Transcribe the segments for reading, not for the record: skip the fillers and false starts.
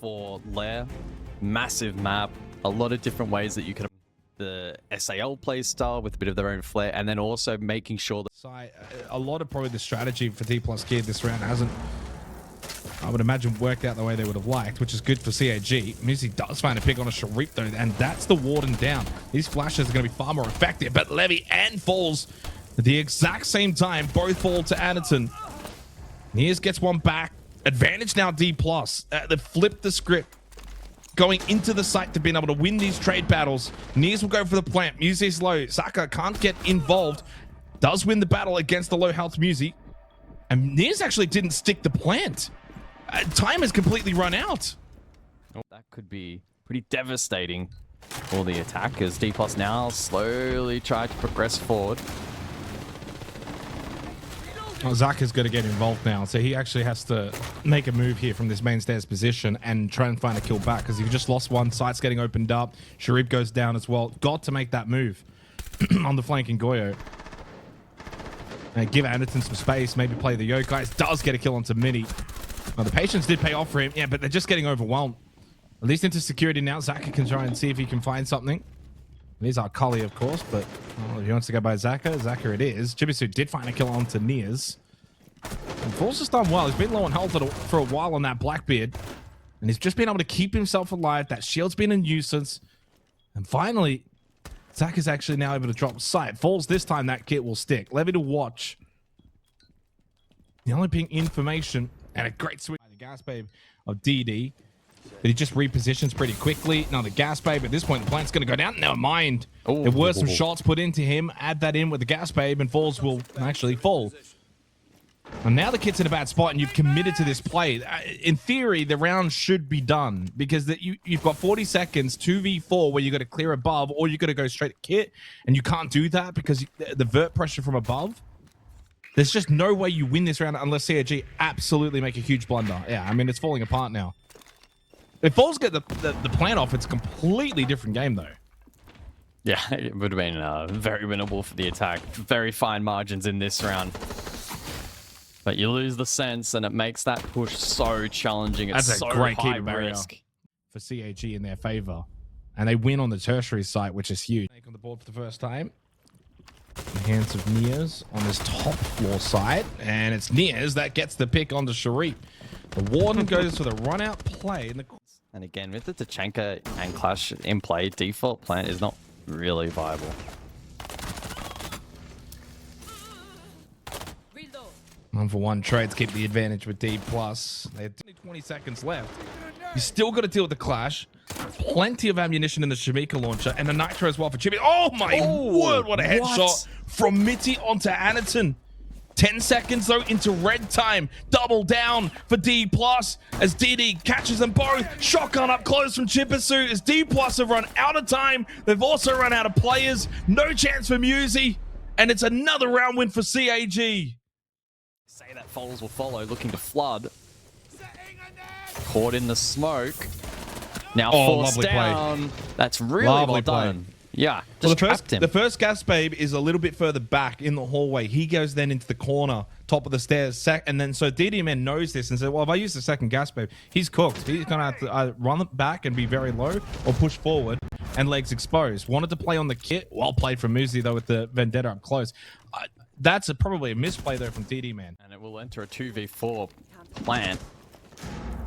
for Lair, massive map, a lot of different ways that you can the SAL play style with a bit of their own flair, and then also making sure that a lot of probably the strategy for Dplus KIA this round hasn't, I would imagine, worked out the way they would have liked, which is good for CAG. Musi does find a pick on a Sharif though, and that's the Warden down. These flashes are going to be far more effective, but Levy and Falls at the exact same time both fall to Anderton. Nears gets one back. Advantage now Dplus. They flipped the script. Going into the site to being able to win these trade battles. Nears will go for the plant. Musi's low. Saka can't get involved. Does win the battle against the low health Musi. And Nears actually didn't stick the plant. Time has completely run out. Oh, that could be pretty devastating for the attackers. Dplus now slowly try to progress forward. Well, Zaka's going to get involved now, so he actually has to make a move here from this main stairs position and try and find a kill back, because he just lost one. Site's getting opened up. Sharif goes down as well. Got to make that move on the flanking Goyo. And give Anderton some space, maybe play the Yokais. Does get a kill onto Mini. Well, the patience did pay off for him, yeah, but they're just getting overwhelmed. At least into security now. Zaka can try and see if he can find something. These are Kali, of course, but if he wants to go by Zaka it is. Chibisu did find a kill onto Nears. And Falls has done well. He's been low on health for a while on that Blackbeard. And he's just been able to keep himself alive. That shield's been a nuisance. And finally, Zaka's actually now able to drop sight. Falls this time, that kit will stick. Levy to watch. The only ping information and a great swing. The gas babe of DD. But he just repositions pretty quickly. Now the gas babe at this point, the plant's going to go down. Never mind. Ooh. There were some shots put into him. Add that in with the gas babe and Falls will actually fall. And now the kit's in a bad spot and you've committed to this play. In theory, the round should be done because you've got 40 seconds, 2v4, where you got to clear above or you got to go straight to kit. And you can't do that because the vert pressure from above. There's just no way you win this round unless CAG absolutely make a huge blunder. Yeah, I mean, it's falling apart now. If Falls get the plan off, it's a completely different game, though. Yeah, it would have been very winnable for the attack. Very fine margins in this round. But you lose the sense, and it makes that push so challenging. It's That's a so great high keeper barrier risk for CAG in their favor. And they win on the tertiary site, which is huge. On the board for the first time. In the hands of Nears on this top floor side. And it's Nears that gets the pick onto Sharif. The Warden goes for the run-out play. And again, with the Tachanka and Clash in play, default plant is not really viable. One for one trades keep the advantage with Dplus. They have 20 seconds left. You still got to deal with the Clash. Plenty of ammunition in the Shamika launcher and the Nitro as well for Chibi. Oh my word, what a headshot from Mitty onto Anderton. 10 seconds though into red time. Double down for Dplus as DD catches them both. Shotgun up close from Chibisu as Dplus have run out of time. They've also run out of players. No chance for Musi. And it's another round win for CAG. Say that Falls will follow, looking to flood. Caught in the smoke. Now forced down. Play. That's really well done. Play. Yeah, just trapped him. The first gas babe is a little bit further back in the hallway. He goes then into the corner, top of the stairs, and then so DDMN knows this and said, well, if I use the second gas babe, he's cooked. He's going to have to either run it back and be very low or push forward and legs exposed. Wanted to play on the kit. Well played from Musi, though, with the Vendetta up close. That's probably a misplay, though, from DDMN. And it will enter a 2v4 plant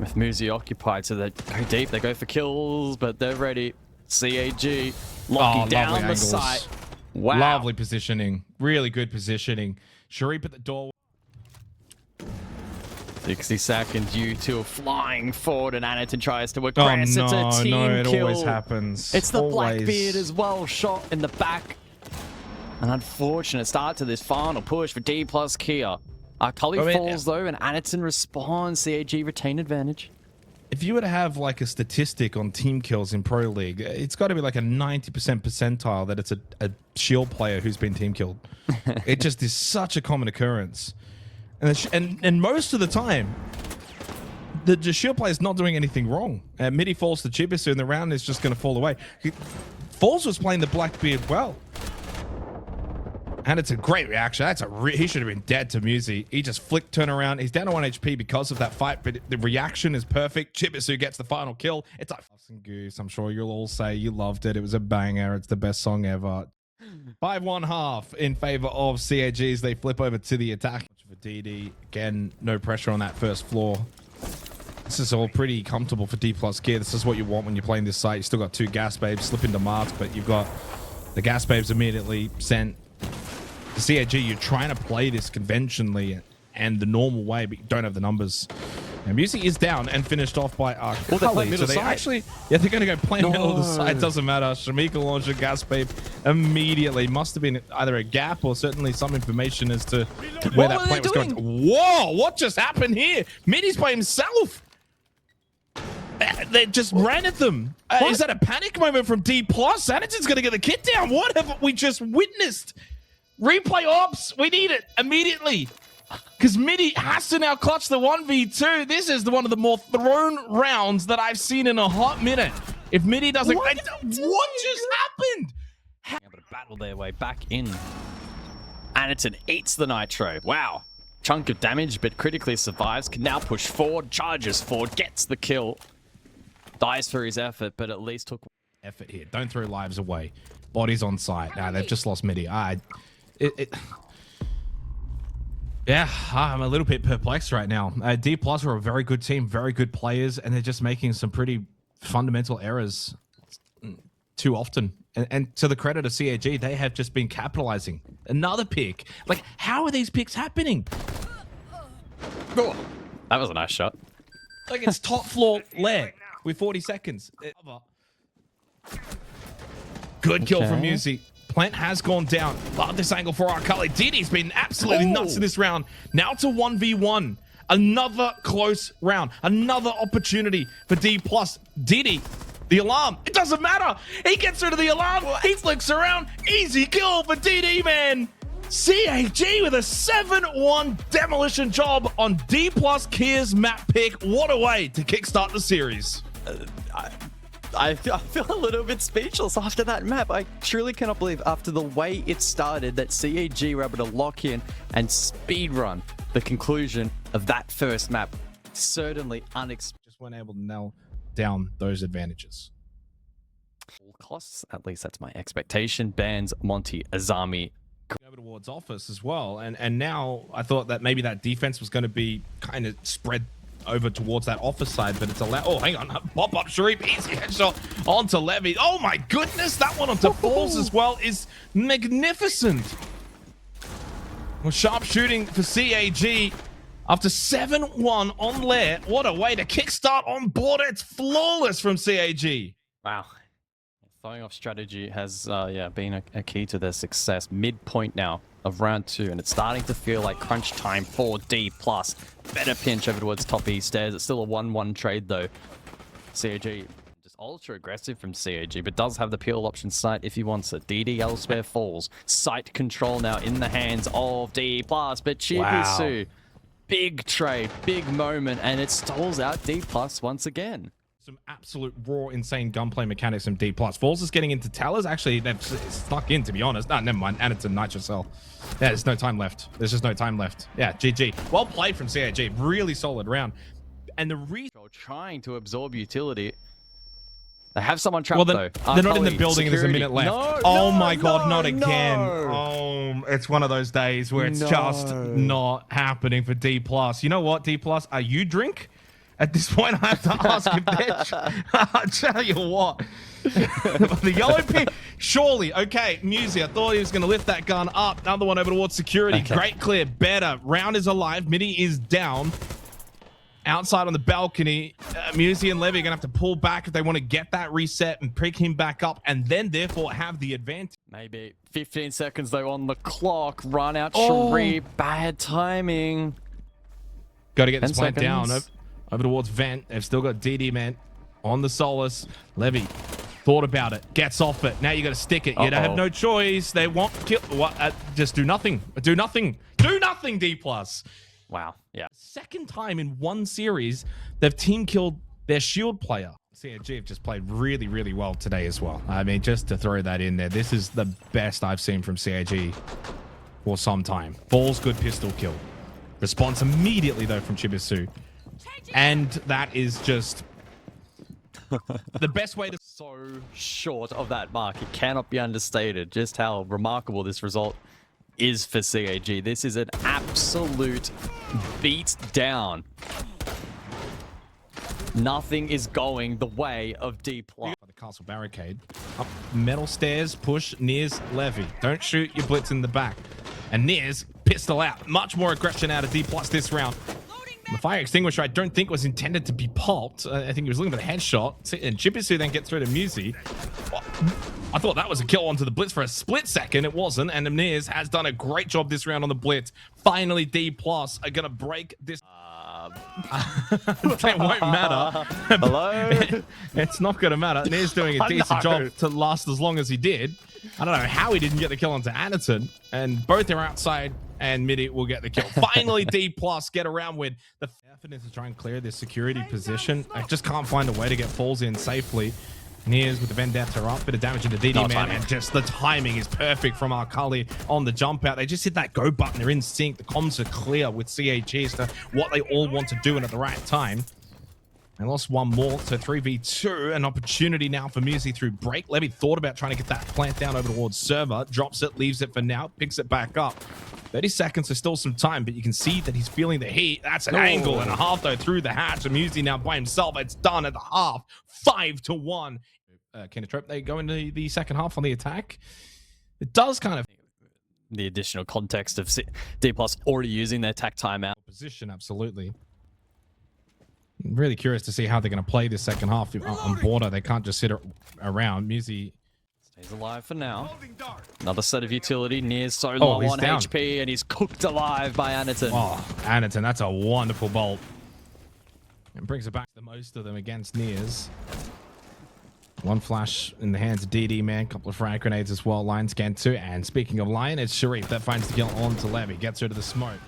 with Musi occupied, so they go deep. They go for kills, but they're ready. CAG locking down the site. Wow. Lovely positioning. Really good positioning. Sharif at the door. 60 seconds. U2 flying forward, and Anderton tries to aggress. Oh, no, it's a team it kill. Always happens. It's the Blackbeard as well, shot in the back. An unfortunate start to this final push for Dplus KIA. Cully falls though, and Anderton responds. CAG retain advantage. If you were to have like a statistic on team kills in Pro League, it's got to be like a 90% percentile that it's a shield player who's been team killed. It just is such a common occurrence. And most of the time, the shield player is not doing anything wrong. Midi falls to Chibisu and the round is just going to fall away. Falls was playing the Blackbeard well. And it's a great reaction. That's he should have been dead to Musi. He just flicked, turn around. He's down to 1 HP because of that fight, but the reaction is perfect. Chibisu gets the final kill. It's like Goose. I'm sure you'll all say you loved it. It was a banger. It's the best song ever. 5-1-1 in favor of CAGs. They flip over to the attack. For DD, again, no pressure on that first floor. This is all pretty comfortable for Dplus KIA. This is what you want when you're playing this site. You still got 2 gas babes, slip into Mars, but you've got the gas babes immediately sent to CAG. You're trying to play this conventionally and the normal way, but you don't have the numbers. And Musi is down and finished off by Well, they play middle so they side. actually, yeah, they're going to go play middle of the side. Doesn't matter. Shamika launched a gas babe immediately. Must have been either a gap or certainly some information as to where that play was going. Whoa, what just happened here? Midi's by himself. They just ran at them. Is that a panic moment from Dplus? Sanderson's going to get the kit down. What have we just witnessed? Replay ops. We need it immediately. Because Midi has to now clutch the 1v2. This is one of the more thrown rounds that I've seen in a hot minute. If Midi doesn't... What just happened? Able to battle their way back in. Anderton eats the nitro. Wow. Chunk of damage, but critically survives. Can now push forward, charges forward, gets the kill. Dies for his effort, but at least took... Effort here. Don't throw lives away. Bodies on site. They've just lost Midi. Yeah, I'm a little bit perplexed right now. Dplus are a very good team, very good players, and they're just making some pretty fundamental errors too often. And to the credit of CAG, they have just been capitalizing. Another pick. Like, how are these picks happening? Oh, that was a nice shot. Like, it's top floor lair with 40 seconds. Good kill from Musi. Plant has gone down. Love this angle for Akali. Didi's been absolutely nuts in this round. Now to 1v1. Another close round. Another opportunity for Dplus. Didi, the alarm. It doesn't matter. He gets rid of the alarm. He flicks around. Easy kill for Didi, man. CAG with a 7-1 demolition job on Dplus KIA's map pick. What a way to kickstart the series. I feel a little bit speechless after that map. I truly cannot believe after the way it started that CAG were able to lock in and speedrun the conclusion of that first map. Certainly unexpected. Just weren't able to nail down those advantages. All costs, at least that's my expectation. Bans Monty Azami. Over towards office as well. And now I thought that maybe that defense was going to be kind of spread over towards that office side, but it's allowed. Oh, hang on. Pop up Sharif. Easy headshot onto Levy. Oh my goodness. That one onto Falls as well is magnificent. Well, sharp shooting for CAG after 7-1 on Lair. What a way to kickstart on board. It's flawless from CAG. Wow. Throwing off strategy has been a key to their success. Midpoint now of round 2, and it's starting to feel like crunch time for Dplus. Better pinch over towards top east stairs. It's still a 1-1 trade though. CAG just ultra aggressive from CAG, but does have the peel option site if he wants it. DD elsewhere falls. Site control now in the hands of Dplus, but Chibisu. Wow. Big trade, big moment, and it stalls out Dplus once again. Some absolute raw, insane gunplay mechanics from Dplus. Falls is getting into towers. Actually, they've snuck in, to be honest. No, never mind. And it's a nitro cell. Yeah, there's no time left. There's just no time left. Yeah, GG. Well played from CAG. Really solid round. And the reason... Trying to absorb utility. They have someone trapped, though. They're not in the building and there's a minute left. No, oh my God, not again. Oh, it's one of those days where it's just not happening for Dplus. You know what, Dplus? Are you drink? At this point, I have to ask if they're... I'll tell you what. The yellow pin... Surely. Okay, Musi, I thought he was going to lift that gun up. Another one over towards security. Okay. Great clear. Better. Round is alive. Midi is down. Outside on the balcony. Musi and Levy are going to have to pull back if they want to get that reset and pick him back up and then, therefore, have the advantage. Maybe 15 seconds, though, on the clock. Run out, Sharif. Bad timing. Got to get this plant down. Over towards Vent. They've still got DD, man. On the Solace. Levy thought about it. Gets off it. Now you got to stick it. You don't have no choice. They want kill. What? Just do nothing. Do nothing. Do nothing, Dplus. Wow. Yeah. Second time in one series, they've team killed their shield player. CAG have just played really, really well today as well. I mean, just to throw that in there, this is the best I've seen from CAG for some time. Falls, good pistol kill. Response immediately, though, from Chibisu. And that is just the best way to... So short of that mark. It cannot be understated just how remarkable this result is for CAG. This is an absolute beat down. Nothing is going the way of Dplus. The castle barricade. Up metal stairs, push, Nears, Levy. Don't shoot your blitz in the back. And Nears, pistol out. Much more aggression out of Dplus this round. The fire extinguisher, I don't think was intended to be popped. I think he was looking for the headshot. And Chibisu then gets through to Musi. I thought that was a kill onto the blitz for a split second. It wasn't. And Nears has done a great job this round on the blitz. Finally, Dplus are going to break this. It won't matter. Hello? It's not going to matter. Nears doing a decent job to last as long as he did. I don't know how he didn't get the kill onto Anderton. And both are outside, and Midi will get the kill. Finally, Dplus get around with the confidence to try and clear this security position. I just can't find a way to get Falls in safely. Nears with the Vendetta up, bit of damage into DD man, and just the timing is perfect from Arcali on the jump out. They just hit that go button. They're in sync. The comms are clear with CAG as to what they all want to do and at the right time. They lost one more, so 3v2. An opportunity now for Musi through break. Levy thought about trying to get that plant down over towards server. Drops it, leaves it for now, picks it back up. 30 seconds, there's still some time, but you can see that he's feeling the heat. That's an angle and a half, though, through the hatch. And Musi now by himself. It's done at the half. 5-1. KINOTROPE, they go into the second half on the attack. It does kind of... The additional context of Dplus already using their attack timeout. Position, absolutely. I'm really curious to see how they're going to play this second half on border. They can't just sit around. Musi stays alive for now. Another set of utility. Nears so low on down. HP, and he's cooked alive by Anderton. Oh, Anderton, that's a wonderful bolt. And brings it back the most of them against Nears. One flash in the hands of DD, man. Couple of frag grenades as well. Line scan too. And speaking of Lion, it's Sharif that finds the kill on to Levy. Gets rid of the smoke.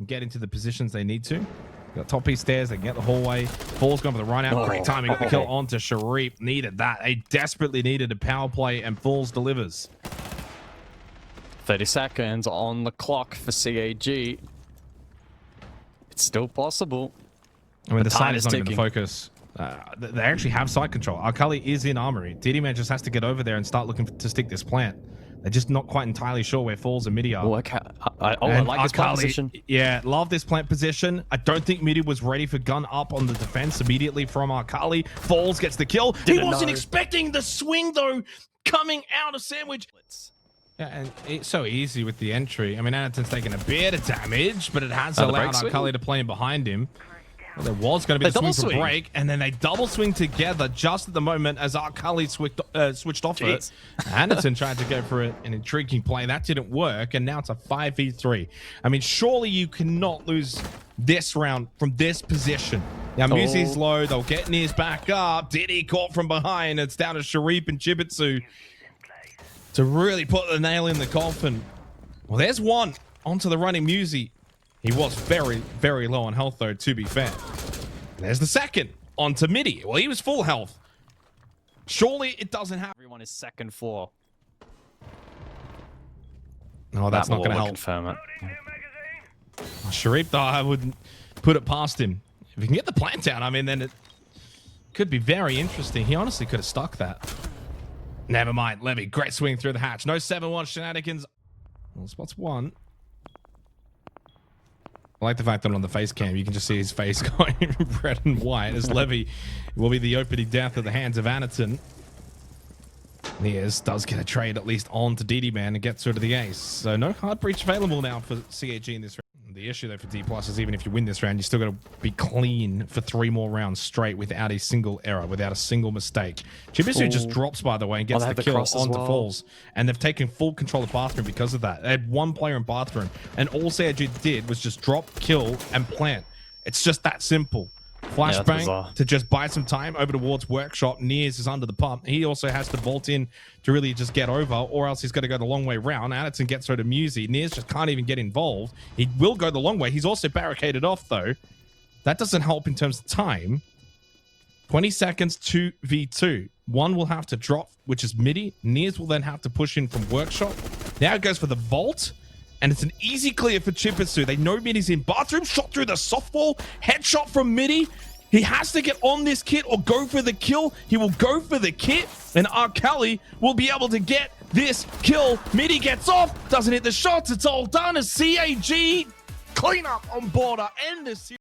And get into the positions they need to. Got top piece stairs. They can get the hallway. Falls going for the run out. Great timing. Got the kill on to Sharif. Needed that. They desperately needed a power play, and Falls delivers. 30 seconds on the clock for CAG. It's still possible. I mean, the side is not even the focus. They actually have side control. Arcali is in armory. DD man just has to get over there and start looking to stick this plant. They're just not quite entirely sure where Falls and Midi are. Oh, okay. I like this plant position. Yeah, love this plant position. I don't think Midi was ready for gun up on the defense immediately from Arcali. Falls gets the kill. He wasn't expecting the swing, though, coming out of Sandwich. Yeah, and it's so easy with the entry. I mean, Anderton's taking a bit of damage, but it has allowed Arcali to play in behind him. Well, there was going to be the swing for break, and then they double swing together just at the moment as Arcali switched off it. Anderton tried to go for an intriguing play. That didn't work, and now it's a 5v3. I mean, surely you cannot lose this round from this position. Now, Musi's low. They'll get Nears back up. Diddy caught from behind. It's down to Sharif and Chibitsu to really put the nail in the coffin. Well, there's one onto the running Musi. He was very, very low on health, though, to be fair. And there's the second onto Midi. Well, he was full health. Surely it doesn't happen. Everyone is second floor. No, that's not going to help. Confirm it. Sharif, though, I wouldn't put it past him. If he can get the plant down, I mean, then it could be very interesting. He honestly could have stuck that. Never mind. Levy, great swing through the hatch. No 7-1 shenanigans. Well, spots one. I like the fact that on the face cam, you can just see his face going red and white as Levy will be the opening death at the hands of Anderton. Nears does get a trade at least on to DD Man and gets rid of the ace. So no hard breach available now for CAG in this round. The issue, though, for Dplus is even if you win this round, you still got to be clean for 3 more rounds straight without a single error, without a single mistake. Chibisu just drops, by the way, and gets the kill onto Falls. And they've taken full control of Bathroom because of that. They had 1 player in Bathroom, and all CAG did was just drop, kill, and plant. It's just that simple. Flashbang to just buy some time over towards Workshop. Nears is under the pump. He also has to vault in to really just get over, or else he's got to go the long way round. Anderton gets her to Musi. Nears just can't even get involved. He will go the long way. He's also barricaded off, though. That doesn't help in terms of time. 20 seconds, 2v2. One will have to drop, which is Midi. Nears will then have to push in from Workshop. Now it goes for the vault. And it's an easy clear for Chipisu. They know Midi's in bathroom. Shot through the softball. Headshot from Midi. He has to get on this kit or go for the kill. He will go for the kit. And Arkali will be able to get this kill. Midi gets off. Doesn't hit the shots. It's all done as CAG clean up on border. End the series.